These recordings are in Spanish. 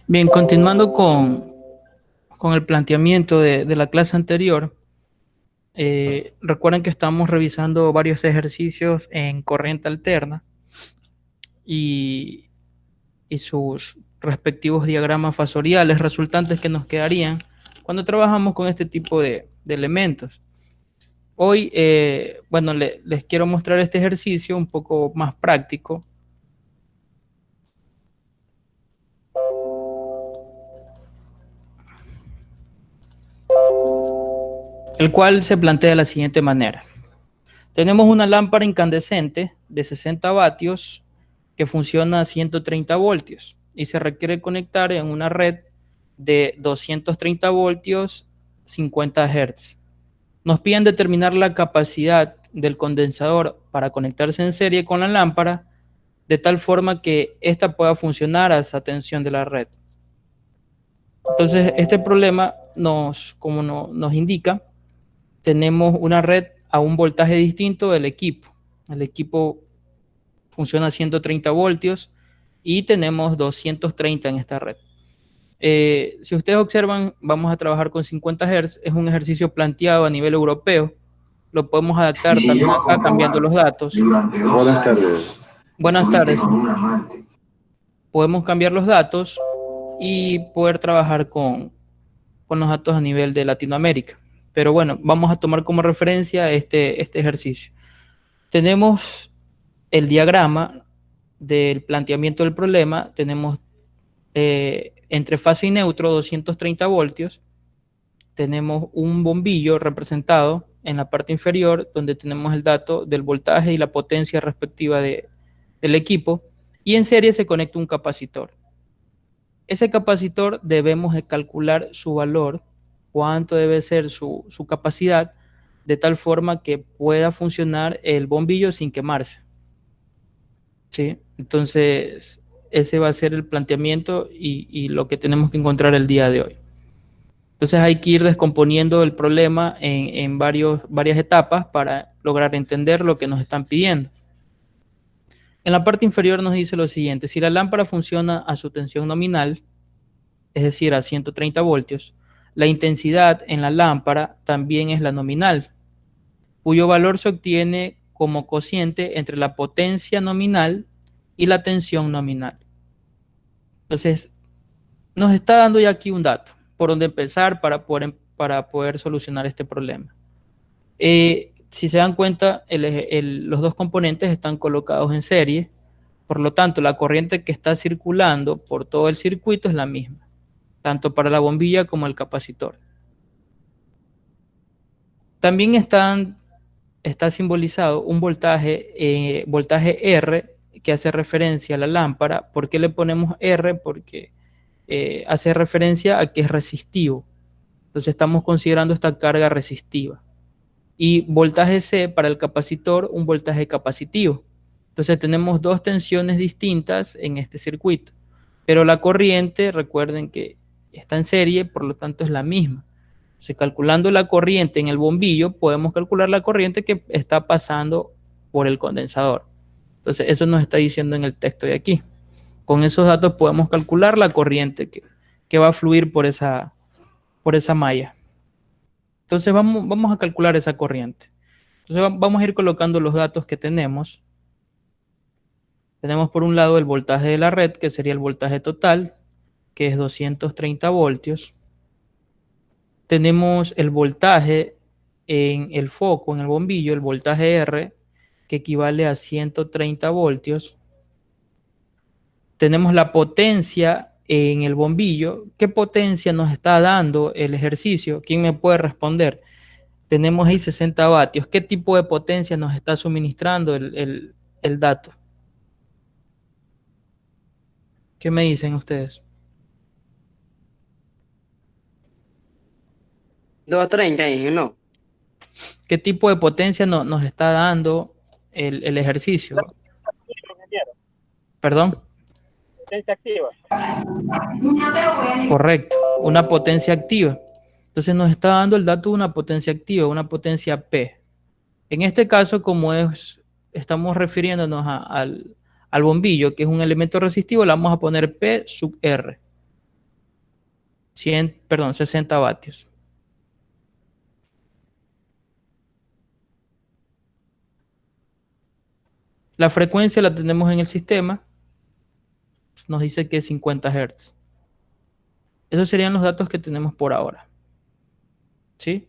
Bien, continuando con el planteamiento de la clase anterior, recuerden que estamos revisando varios ejercicios en corriente alterna y, y sus respectivos diagramas fasoriales resultantes que nos quedarían cuando trabajamos con este tipo de elementos. Hoy, bueno, les quiero mostrar este ejercicio un poco más práctico, el cual se plantea de la siguiente manera. Tenemos una lámpara incandescente de 60 vatios que funciona a 130 voltios y se requiere conectar en una red de 230 voltios 50 Hz. Nos piden determinar la capacidad del condensador para conectarse en serie con la lámpara de tal forma que ésta pueda funcionar a esa tensión de la red. Entonces, este problema nos indica, tenemos una red a un voltaje distinto del equipo. El equipo funciona a 130 voltios y tenemos 230 en esta red. Si ustedes observan, vamos a trabajar con 50 Hz. Es un ejercicio planteado a nivel europeo. Lo podemos adaptar también acá cambiando los datos. Buenas tardes. Buenas tardes. Podemos cambiar los datos y poder trabajar con los datos a nivel de Latinoamérica. Pero bueno, vamos a tomar como referencia este ejercicio. Tenemos el diagrama del planteamiento del problema. Tenemos entre fase y neutro 230 voltios. Tenemos un bombillo representado en la parte inferior donde tenemos el dato del voltaje y la potencia respectiva del equipo. Y en serie se conecta un capacitor. Ese capacitor debemos de calcular su valor, cuánto debe ser su capacidad, de tal forma que pueda funcionar el bombillo sin quemarse. ¿Sí? Entonces, ese va a ser el planteamiento y lo que tenemos que encontrar el día de hoy. Entonces hay que ir descomponiendo el problema en varias etapas para lograr entender lo que nos están pidiendo. En la parte inferior nos dice lo siguiente: si la lámpara funciona a su tensión nominal, es decir, a 130 voltios, la intensidad en la lámpara también es la nominal, cuyo valor se obtiene como cociente entre la potencia nominal y la tensión nominal. Entonces, nos está dando ya aquí un dato por donde empezar para poder solucionar este problema. Si se dan cuenta, los dos componentes están colocados en serie, por lo tanto, la corriente que está circulando por todo el circuito es la misma, tanto para la bombilla como el capacitor. También está simbolizado un voltaje R, que hace referencia a la lámpara. ¿Por qué le ponemos R? Porque hace referencia a que es resistivo. Entonces estamos considerando esta carga resistiva. Y voltaje C para el capacitor, un voltaje capacitivo. Entonces tenemos dos tensiones distintas en este circuito. Pero la corriente, recuerden que está en serie, por lo tanto es la misma. Entonces, calculando la corriente en el bombillo, podemos calcular la corriente que está pasando por el condensador. Entonces, eso nos está diciendo en el texto de aquí. Con esos datos podemos calcular la corriente que va a fluir por esa malla. Entonces, vamos a calcular esa corriente. Entonces, vamos a ir colocando los datos que tenemos. Tenemos por un lado el voltaje de la red, que sería el voltaje total, que es 230 voltios. Tenemos el voltaje en el foco, en el bombillo, el voltaje R, que equivale a 130 voltios. Tenemos la potencia en el bombillo. ¿Qué potencia nos está dando el ejercicio? ¿Quién me puede responder? Tenemos ahí 60 vatios. ¿Qué tipo de potencia nos está suministrando el dato? ¿Qué me dicen ustedes? 230, dije, no. ¿Qué tipo de potencia nos está dando el ejercicio? ¿Perdón? Potencia activa. Correcto, una potencia activa. Entonces nos está dando el dato de una potencia activa, una potencia P. En este caso, estamos refiriéndonos al bombillo, que es un elemento resistivo, le vamos a poner P sub R. 60 vatios. La frecuencia la tenemos en el sistema. Nos dice que es 50 Hz. Esos serían los datos que tenemos por ahora. ¿Sí?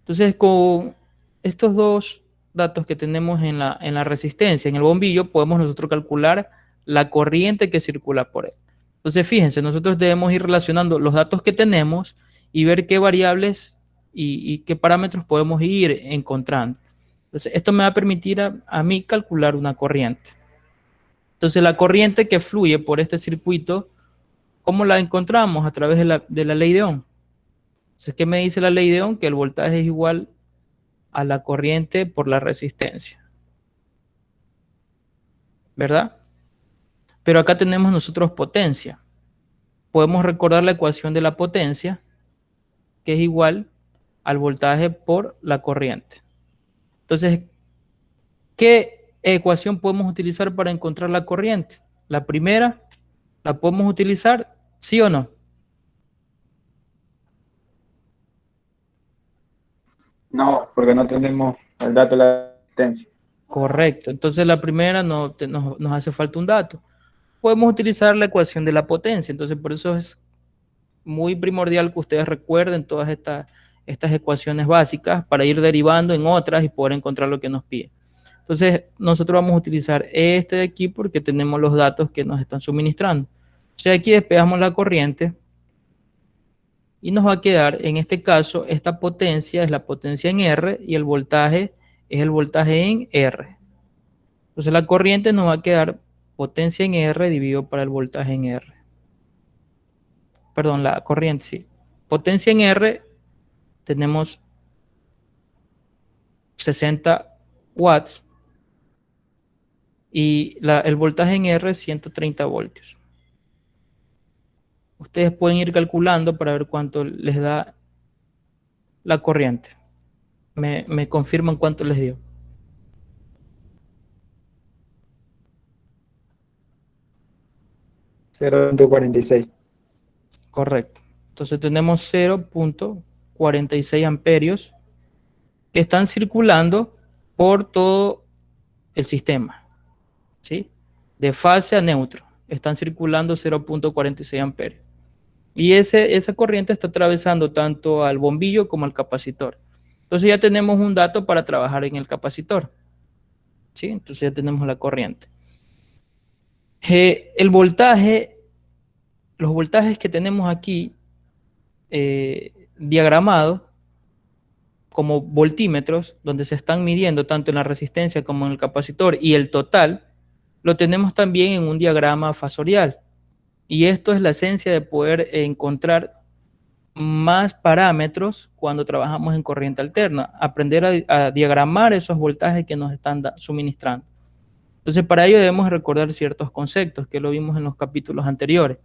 Entonces, con estos dos datos que tenemos en la resistencia, en el bombillo, podemos nosotros calcular la corriente que circula por él. Entonces, fíjense, nosotros debemos ir relacionando los datos que tenemos y ver qué variables y qué parámetros podemos ir encontrando. Entonces, esto me va a permitir a mí calcular una corriente. Entonces, la corriente que fluye por este circuito, ¿cómo la encontramos? A través de la ley de Ohm. Entonces, ¿qué me dice la ley de Ohm? Que el voltaje es igual a la corriente por la resistencia. ¿Verdad? Pero acá tenemos nosotros potencia. Podemos recordar la ecuación de la potencia, que es igual al voltaje por la corriente. Entonces, ¿qué ecuación podemos utilizar para encontrar la corriente? La primera, ¿la podemos utilizar? ¿Sí o no? No, porque no tenemos el dato de la resistencia. Correcto. Entonces la primera nos hace falta un dato. Podemos utilizar la ecuación de la potencia. Entonces por eso es muy primordial que ustedes recuerden todas estas ecuaciones básicas para ir derivando en otras y poder encontrar lo que nos pide. Entonces nosotros vamos a utilizar este de aquí porque tenemos los datos que nos están suministrando. O sea, aquí despejamos la corriente y nos va a quedar, en este caso, esta potencia es la potencia en R y el voltaje es el voltaje en R. Entonces la corriente nos va a quedar potencia en R dividido por el voltaje en R. Perdón, la corriente, sí. Potencia en R tenemos 60 watts y el voltaje en R es 130 voltios. Ustedes pueden ir calculando para ver cuánto les da la corriente. Me confirman cuánto les dio. $0.46. Correcto. Entonces tenemos 0.46 amperios que están circulando por todo el sistema, ¿sí? De fase a neutro. Están circulando 0.46 amperios. Y esa corriente está atravesando tanto al bombillo como al capacitor. Entonces ya tenemos un dato para trabajar en el capacitor, ¿sí? Entonces ya tenemos la corriente. El voltaje, los voltajes que tenemos aquí diagramados como voltímetros, donde se están midiendo tanto en la resistencia como en el capacitor, y el total, lo tenemos también en un diagrama fasorial. Y esto es la esencia de poder encontrar más parámetros cuando trabajamos en corriente alterna, aprender a diagramar esos voltajes que nos están suministrando. Entonces, para ello debemos recordar ciertos conceptos que lo vimos en los capítulos anteriores,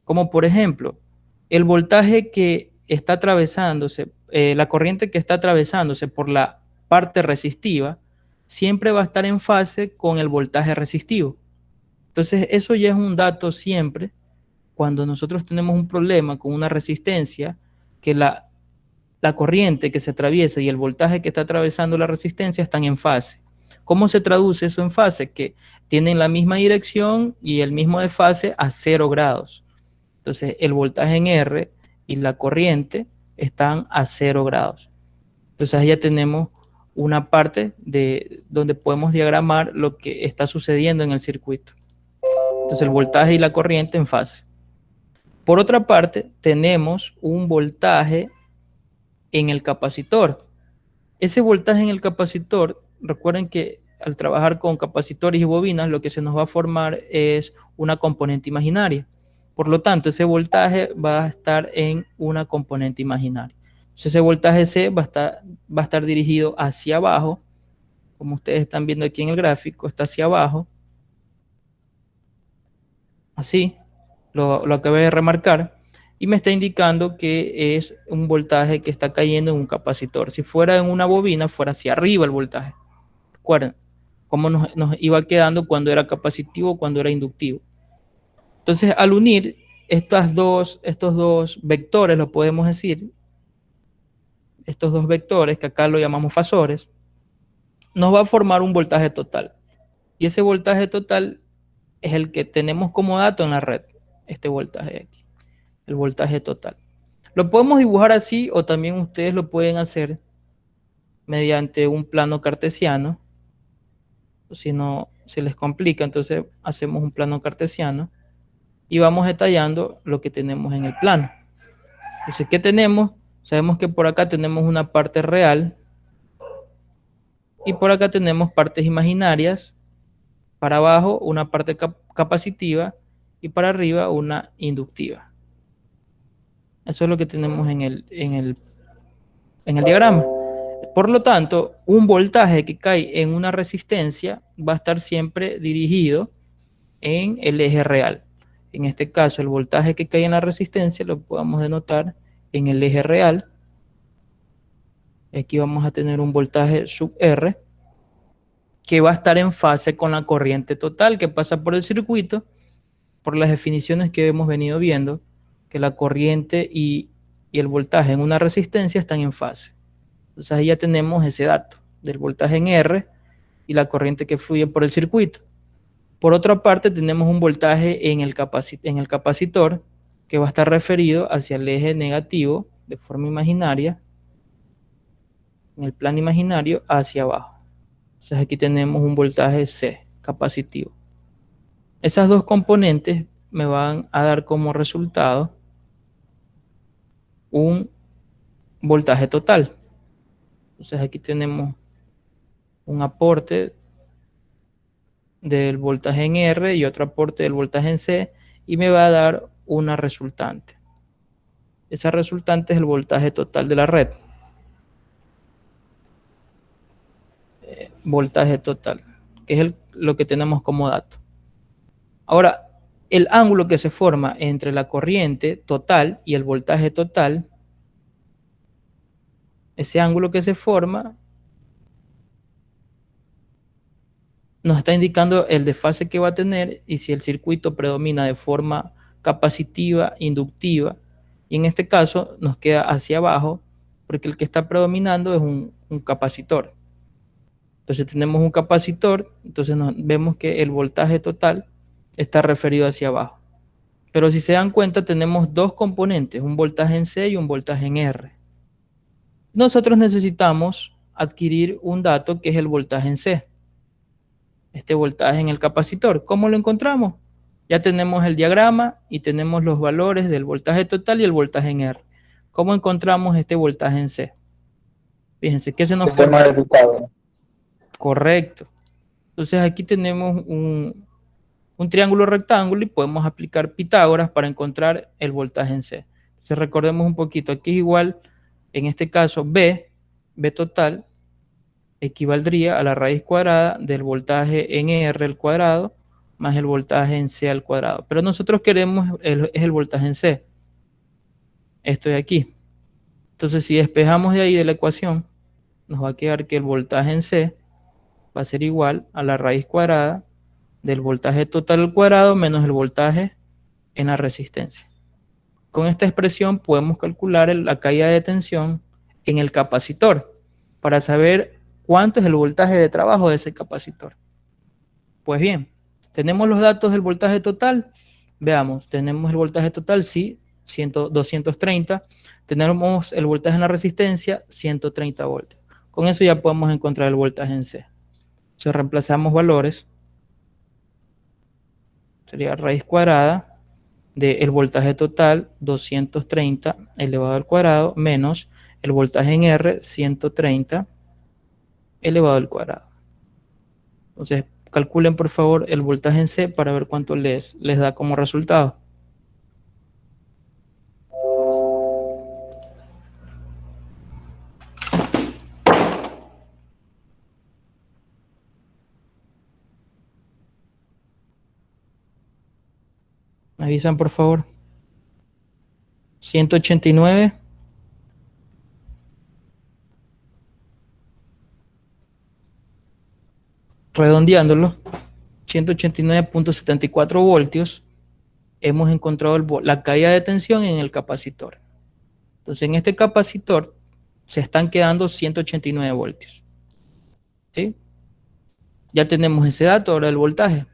como por ejemplo, el voltaje que está atravesándose, la corriente que está atravesándose por la parte resistiva, siempre va a estar en fase con el voltaje resistivo. Entonces, eso ya es un dato siempre cuando nosotros tenemos un problema con una resistencia, que la corriente que se atraviesa y el voltaje que está atravesando la resistencia están en fase. ¿Cómo se traduce eso en fase? Que tienen la misma dirección y el mismo desfase a 0 grados. Entonces, el voltaje en R y la corriente están a 0 grados. Entonces, ahí ya tenemos una parte de donde podemos diagramar lo que está sucediendo en el circuito. Entonces, el voltaje y la corriente en fase. Por otra parte, tenemos un voltaje en el capacitor. Ese voltaje en el capacitor, recuerden que al trabajar con capacitores y bobinas, lo que se nos va a formar es una componente imaginaria. Por lo tanto, ese voltaje va a estar en una componente imaginaria. Entonces, ese voltaje C va a estar dirigido hacia abajo, como ustedes están viendo aquí en el gráfico, está hacia abajo. Así, lo acabé de remarcar. Y me está indicando que es un voltaje que está cayendo en un capacitor. Si fuera en una bobina, fuera hacia arriba el voltaje. Recuerden cómo nos iba quedando cuando era capacitivo, cuando era inductivo. Entonces, al unir estos dos vectores, lo podemos decir, estos dos vectores, que acá lo llamamos fasores, nos va a formar un voltaje total. Y ese voltaje total es el que tenemos como dato en la red, este voltaje de aquí, el voltaje total. Lo podemos dibujar así o también ustedes lo pueden hacer mediante un plano cartesiano. Si no se les complica, entonces hacemos un plano cartesiano y vamos detallando lo que tenemos en el plano. Entonces, ¿qué tenemos? Sabemos que por acá tenemos una parte real y por acá tenemos partes imaginarias. Para abajo una parte capacitiva y para arriba una inductiva. Eso es lo que tenemos en el diagrama. Por lo tanto, un voltaje que cae en una resistencia va a estar siempre dirigido en el eje real. En este caso, el voltaje que cae en la resistencia lo podemos denotar en el eje real. Aquí vamos a tener un voltaje sub R que va a estar en fase con la corriente total que pasa por el circuito, por las definiciones que hemos venido viendo, que la corriente y el voltaje en una resistencia están en fase. Entonces ahí ya tenemos ese dato del voltaje en R y la corriente que fluye por el circuito. Por otra parte, tenemos un voltaje en el capacitor que va a estar referido hacia el eje negativo de forma imaginaria, en el plano imaginario hacia abajo. Entonces aquí tenemos un voltaje C, capacitivo. Esas dos componentes me van a dar como resultado un voltaje total. Entonces aquí tenemos un aporte del voltaje en R y otro aporte del voltaje en C y me va a dar una resultante. Esa resultante es el voltaje total de la red. Voltaje total, que es lo que tenemos como dato. Ahora, el ángulo que se forma entre la corriente total y el voltaje total, ese ángulo que se forma nos está indicando el desfase que va a tener y si el circuito predomina de forma capacitiva, inductiva, y en este caso nos queda hacia abajo porque el que está predominando es un capacitor. Entonces tenemos un capacitor, entonces vemos que el voltaje total está referido hacia abajo. Pero si se dan cuenta tenemos dos componentes, un voltaje en C y un voltaje en R. Nosotros necesitamos adquirir un dato que es el voltaje en C. Este voltaje en el capacitor. ¿Cómo lo encontramos? Ya tenemos el diagrama y tenemos los valores del voltaje total y el voltaje en R. ¿Cómo encontramos este voltaje en C? Fíjense que se nos Sistema forma. de Pitágoras. Correcto. Entonces aquí tenemos un triángulo rectángulo y podemos aplicar Pitágoras para encontrar el voltaje en C. Entonces recordemos un poquito. Aquí es igual, en este caso, B total, equivaldría a la raíz cuadrada del voltaje en R al cuadrado más el voltaje en C al cuadrado. Pero nosotros queremos es el voltaje en C. Esto de aquí. Entonces, si despejamos de ahí de la ecuación, nos va a quedar que el voltaje en C va a ser igual a la raíz cuadrada del voltaje total al cuadrado menos el voltaje en la resistencia. Con esta expresión podemos calcular la caída de tensión en el capacitor para saber cuánto es el voltaje de trabajo de ese capacitor. Pues bien, tenemos los datos del voltaje total. Veamos, tenemos el voltaje total, sí, 230. Tenemos el voltaje en la resistencia, 130 voltios. Con eso ya podemos encontrar el voltaje en C. Si reemplazamos valores, sería raíz cuadrada del voltaje total, 230 elevado al cuadrado, menos el voltaje en R, 130 elevado al cuadrado. Entonces, calculen por favor el voltaje en C para ver cuánto les da como resultado. ¿Me avisan por favor? 189. Redondeándolo, 189.74 voltios hemos encontrado la caída de tensión en el capacitor. Entonces, en este capacitor se están quedando 189 voltios. ¿Sí? Ya tenemos ese dato, ahora el voltaje.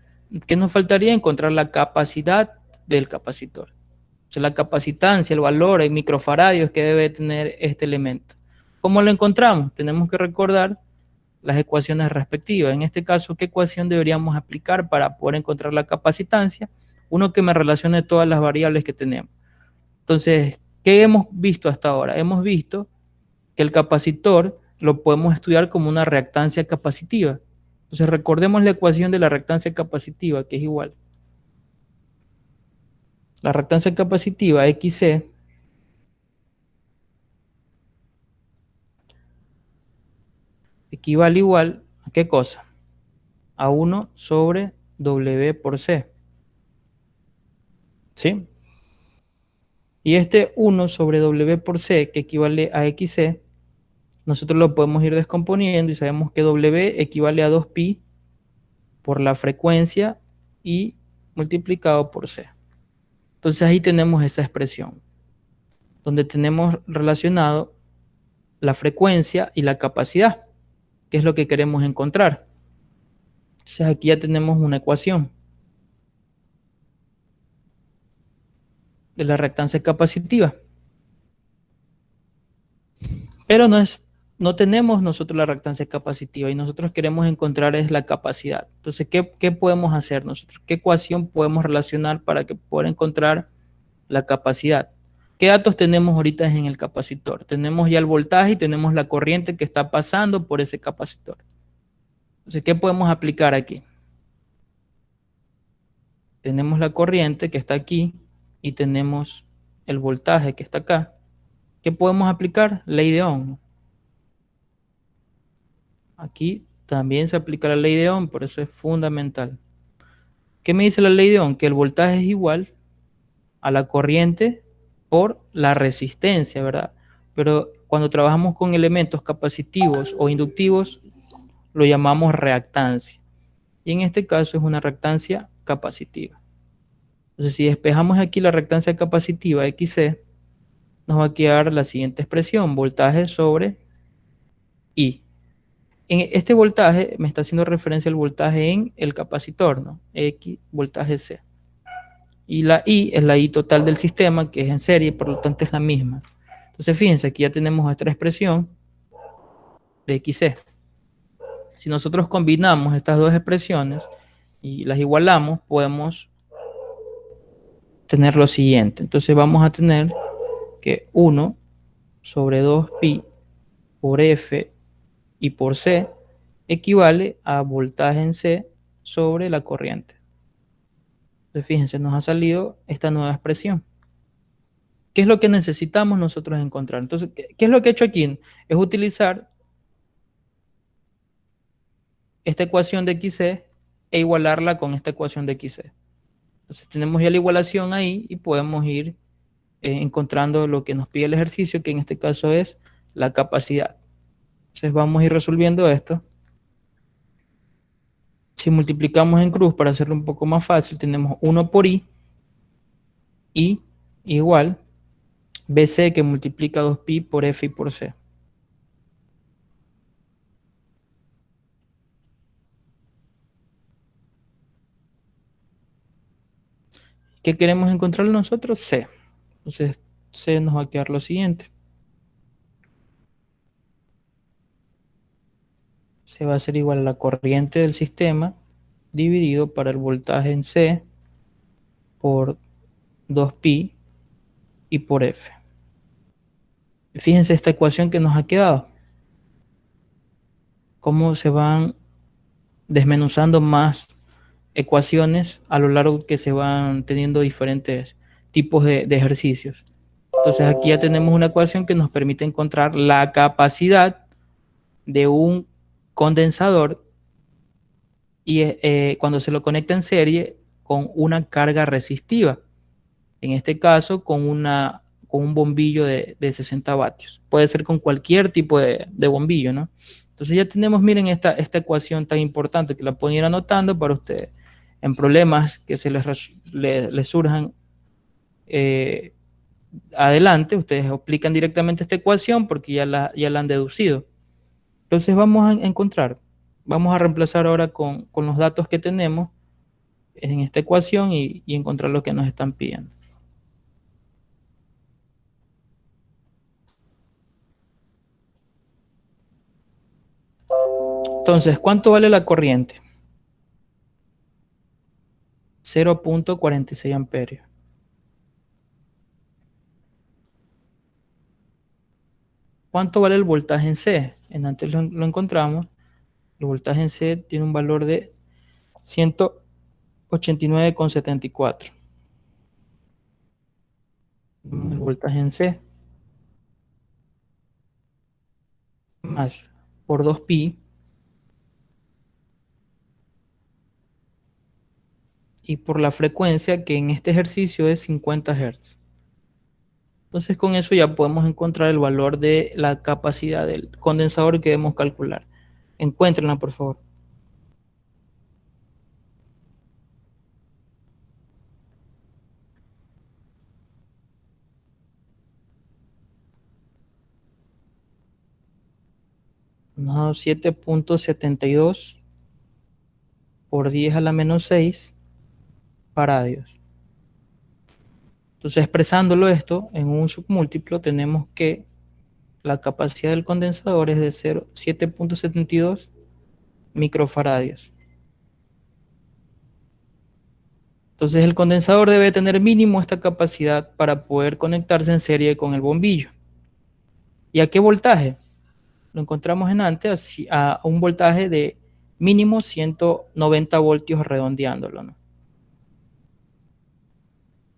¿Qué nos faltaría? Encontrar la capacidad del capacitor. O sea, la capacitancia, el valor en microfaradios que debe tener este elemento. ¿Cómo lo encontramos? Tenemos que recordar las ecuaciones respectivas. En este caso, ¿qué ecuación deberíamos aplicar para poder encontrar la capacitancia? Uno que me relacione todas las variables que tenemos. Entonces, ¿qué hemos visto hasta ahora? Hemos visto que el capacitor lo podemos estudiar como una reactancia capacitiva. Entonces, recordemos la ecuación de la reactancia capacitiva, que es igual. La reactancia capacitiva XC equivale igual a ¿qué cosa? A 1 sobre W por C. ¿Sí? Y este 1 sobre W por C, que equivale a XC, nosotros lo podemos ir descomponiendo y sabemos que W equivale a 2pi por la frecuencia y multiplicado por C. Entonces ahí tenemos esa expresión, donde tenemos relacionado la frecuencia y la capacidad, que es lo que queremos encontrar. Entonces aquí ya tenemos una ecuación de la reactancia capacitiva. Pero no tenemos nosotros la reactancia capacitiva y nosotros queremos encontrar es la capacidad. Entonces, ¿qué podemos hacer nosotros? ¿Qué ecuación podemos relacionar para que poder encontrar la capacidad? ¿Qué datos tenemos ahorita en el capacitor? Tenemos ya el voltaje y tenemos la corriente que está pasando por ese capacitor. Entonces, ¿qué podemos aplicar aquí? Tenemos la corriente que está aquí y tenemos el voltaje que está acá. ¿Qué podemos aplicar? Ley de Ohm. Aquí también se aplica la ley de Ohm, por eso es fundamental. ¿Qué me dice la ley de Ohm? Que el voltaje es igual a la corriente por la resistencia, ¿verdad? Pero cuando trabajamos con elementos capacitivos o inductivos, lo llamamos reactancia. Y en este caso es una reactancia capacitiva. Entonces, si despejamos aquí la reactancia capacitiva XC, nos va a quedar la siguiente expresión, voltaje sobre I. En este voltaje me está haciendo referencia al voltaje en el capacitor, ¿no? X, voltaje C. Y la I es la I total del sistema, que es en serie, por lo tanto es la misma. Entonces, fíjense, aquí ya tenemos nuestra expresión de XC. Si nosotros combinamos estas dos expresiones y las igualamos, podemos tener lo siguiente. Entonces, vamos a tener que 1 sobre 2pi por F y por C equivale a voltaje en C sobre la corriente. Entonces, fíjense, nos ha salido esta nueva expresión. ¿Qué es lo que necesitamos nosotros encontrar? Entonces, ¿qué es lo que he hecho aquí? Es utilizar esta ecuación de XC e igualarla con esta ecuación de XC. Entonces, tenemos ya la igualación ahí y podemos ir encontrando lo que nos pide el ejercicio, que en este caso es la capacidad. Entonces, vamos a ir resolviendo esto. Si multiplicamos en cruz para hacerlo un poco más fácil, tenemos 1 por I igual BC que multiplica 2pi por F y por C. ¿Qué queremos encontrar nosotros? C. Entonces, C nos va a quedar lo siguiente. C va a ser igual a la corriente del sistema dividido para el voltaje en C por 2pi y por F. Fíjense esta ecuación que nos ha quedado. Cómo se van desmenuzando más ecuaciones a lo largo que se van teniendo diferentes tipos de ejercicios. Entonces aquí ya tenemos una ecuación que nos permite encontrar la capacidad de un condensador y cuando se lo conecta en serie con una carga resistiva. En este caso con un bombillo de 60 vatios. Puede ser con cualquier tipo de bombillo, ¿no? Entonces ya tenemos, miren, esta ecuación tan importante que la pueden ir anotando para ustedes en problemas que les surjan adelante, ustedes aplican directamente esta ecuación porque ya la han deducido. Entonces vamos a encontrar, vamos a reemplazar ahora con los datos que tenemos en esta ecuación y encontrar lo que nos están pidiendo. Entonces, ¿cuánto vale la corriente? 0.46 amperios. ¿Cuánto vale el voltaje en C? En antes lo encontramos. El voltaje en C tiene un valor de 189,74. El voltaje en C más por 2pi y por la frecuencia que en este ejercicio es 50 Hz. Entonces con eso ya podemos encontrar el valor de la capacidad del condensador que debemos calcular. Encuéntrenla, por favor. Nos ha dado 7.72 por 10 a la menos 6 faradios. Entonces, expresándolo esto en un submúltiplo, tenemos que la capacidad del condensador es de 7.72 microfaradios. Entonces, el condensador debe tener mínimo esta capacidad para poder conectarse en serie con el bombillo. ¿Y a qué voltaje? Lo encontramos en antes a un voltaje de mínimo 190 voltios redondeándolo, ¿no?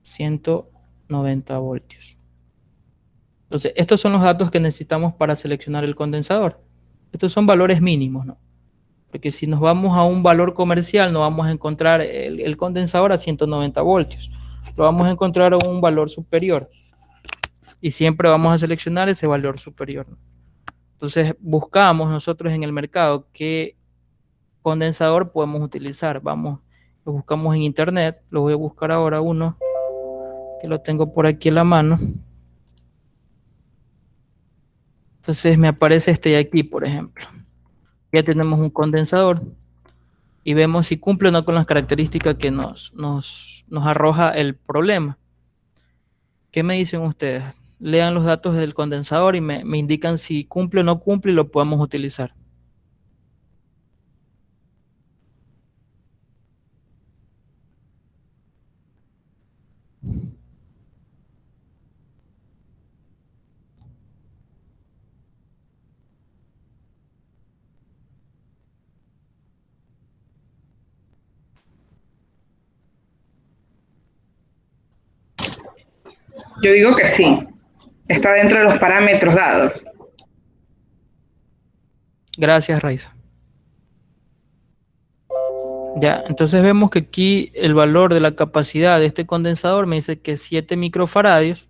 190 voltios. Entonces, estos son los datos que necesitamos para seleccionar el condensador. Estos son valores mínimos, ¿no? Porque si nos vamos a un valor comercial, no vamos a encontrar el condensador a 190 voltios. Lo vamos a encontrar a un valor superior. Y siempre vamos a seleccionar ese valor superior, ¿no? Entonces, buscamos nosotros en el mercado qué condensador podemos utilizar. Lo buscamos en internet. Lo voy a buscar ahora uno que lo tengo por aquí en la mano. Entonces me aparece este de aquí, por ejemplo. Ya tenemos un condensador y vemos si cumple o no con las características que nos arroja el problema. ¿Qué me dicen ustedes? Lean los datos del condensador y me indican si cumple o no cumple y lo podemos utilizar. Yo digo que sí, está dentro de los parámetros dados. Gracias, Raiza. Ya, entonces vemos que aquí el valor de la capacidad de este condensador me dice que es 7 microfaradios.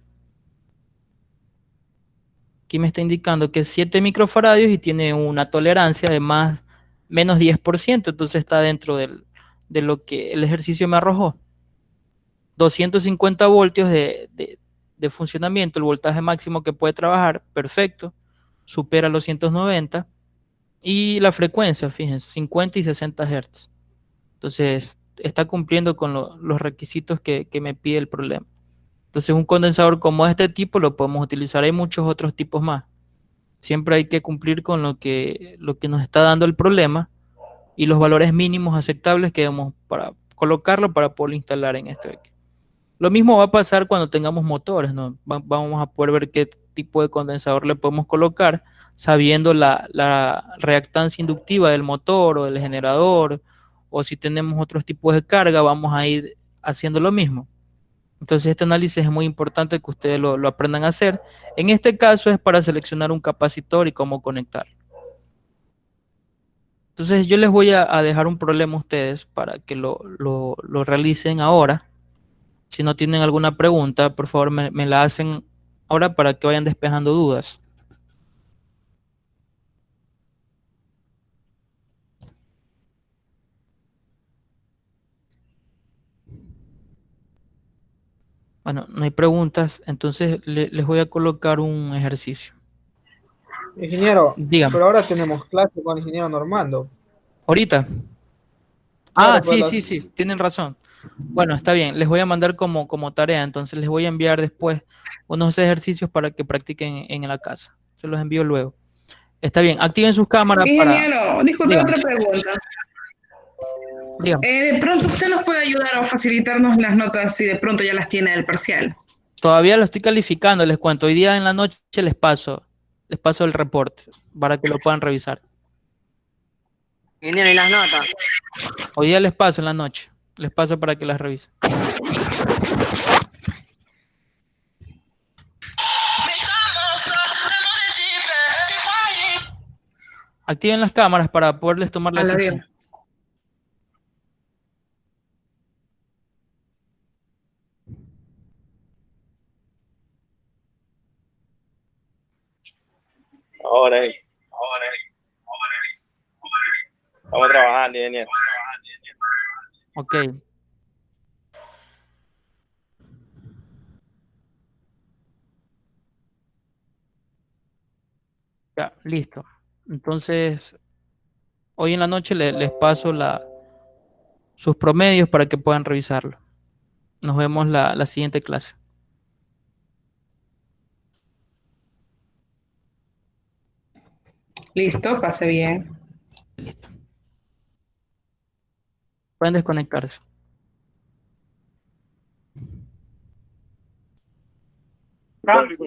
Aquí me está indicando que es 7 microfaradios y tiene una tolerancia de menos 10%, entonces está dentro de lo que el ejercicio me arrojó. 250 voltios de funcionamiento, el voltaje máximo que puede trabajar, perfecto, supera los 190. Y la frecuencia, fíjense, 50 y 60 Hz. Entonces, está cumpliendo con los requisitos que me pide el problema. Entonces, un condensador como este tipo lo podemos utilizar. Hay muchos otros tipos más. Siempre hay que cumplir con lo que nos está dando el problema y los valores mínimos aceptables que debemos para colocarlo para poderlo instalar en este aquí. Lo mismo va a pasar cuando tengamos motores, ¿no? Vamos a poder ver qué tipo de condensador le podemos colocar, sabiendo la reactancia inductiva del motor o del generador, o si tenemos otros tipos de carga, vamos a ir haciendo lo mismo. Entonces este análisis es muy importante que ustedes lo aprendan a hacer. En este caso es para seleccionar un capacitor y cómo conectar. Entonces yo les voy a dejar un problema a ustedes para que lo realicen ahora. Si no tienen alguna pregunta, por favor me la hacen ahora para que vayan despejando dudas. Bueno, no hay preguntas, entonces les voy a colocar un ejercicio. Ingeniero, Dígame, pero ahora tenemos clase con el ingeniero Normando. ahorita. Ah, Claro, pero sí, sí, sí, tienen razón. Bueno, está bien, les voy a mandar como tarea, entonces les voy a enviar después unos ejercicios para que practiquen en la casa. Se los envío luego. Está bien, activen sus cámaras para... Ingeniero, disculpe Dígame, otra pregunta. dígame. De pronto usted nos puede ayudar a facilitarnos las notas si de pronto ya las tiene del parcial. Todavía lo estoy calificando, les cuento. Hoy día en la noche les paso el reporte para que lo puedan revisar. Ingeniero, ¿y las notas? Hoy día les paso en la noche, les paso para que las revisen. Activen las cámaras para poderles tomar la A la sesión. bien. Ahora, estamos trabajando, ingeniero. Ok, ya, listo. Entonces, hoy en la noche les paso sus promedios para que puedan revisarlo. Nos vemos la siguiente clase. Listo, pase bien. Listo. Pueden desconectarse. Cambio.